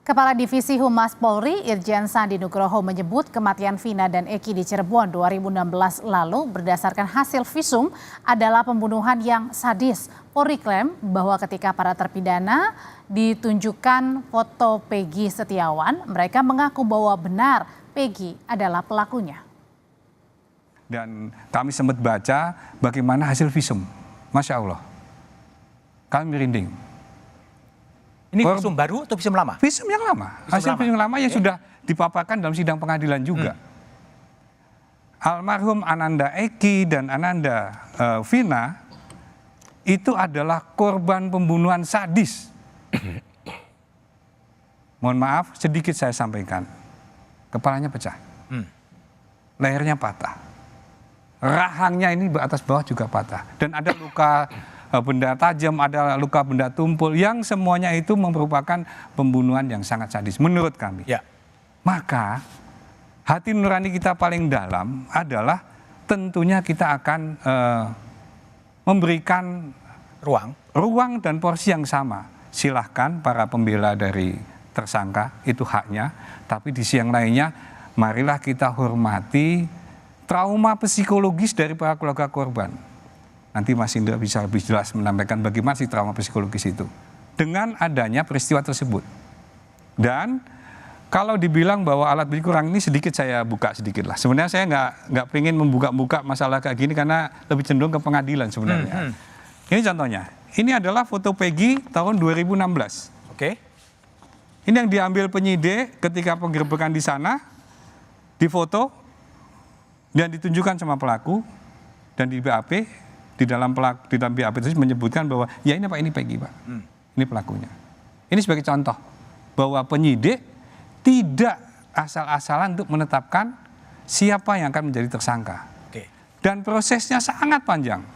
Kepala Divisi Humas Polri, Irjen Sandi Nugroho menyebut kematian Vina dan Eki di Cirebon 2016 lalu berdasarkan hasil visum adalah pembunuhan yang sadis. Polri klaim bahwa ketika para terpidana ditunjukkan foto Peggy Setiawan, mereka mengaku bahwa benar Peggy adalah pelakunya. Dan kami sempat baca bagaimana hasil visum. Masya Allah, kami merinding. Ini visum baru atau visum lama? Visum yang lama, hasil visum lama yang sudah dipaparkan dalam sidang pengadilan juga. Almarhum Ananda Eki dan Ananda Vina itu adalah korban pembunuhan sadis. Mohon maaf, sedikit saya sampaikan. Kepalanya pecah, lehernya patah, rahangnya ini atas bawah juga patah, dan ada luka benda tajam, ada luka benda tumpul, yang semuanya itu merupakan pembunuhan yang sangat sadis menurut kami. Ya. Maka hati nurani kita paling dalam adalah tentunya kita akan memberikan ruang dan porsi yang sama. Silahkan para pembela dari tersangka, itu haknya, tapi di sisi yang lainnya marilah kita hormati trauma psikologis dari para keluarga korban. Nanti Mas Indra bisa lebih jelas menyampaikan bagaimana sih trauma psikologis itu dengan adanya peristiwa tersebut. Dan kalau dibilang bahwa alat bukti kurang, ini sedikit saya buka sedikit lah. Sebenarnya saya nggak pengen membuka masalah kayak gini karena lebih cenderung ke pengadilan sebenarnya. Ini contohnya. Ini adalah foto Peggy tahun 2016. Oke. Ini yang diambil penyidik ketika penggerbekan di sana, difoto dan ditunjukkan sama pelaku, dan di BAP. Di dalam BAP itu menyebutkan bahwa ya ini Pak, ini Peggy Pak, ini pelakunya. Ini sebagai contoh bahwa penyidik tidak asal-asalan untuk menetapkan siapa yang akan menjadi tersangka. Oke. Dan prosesnya sangat panjang.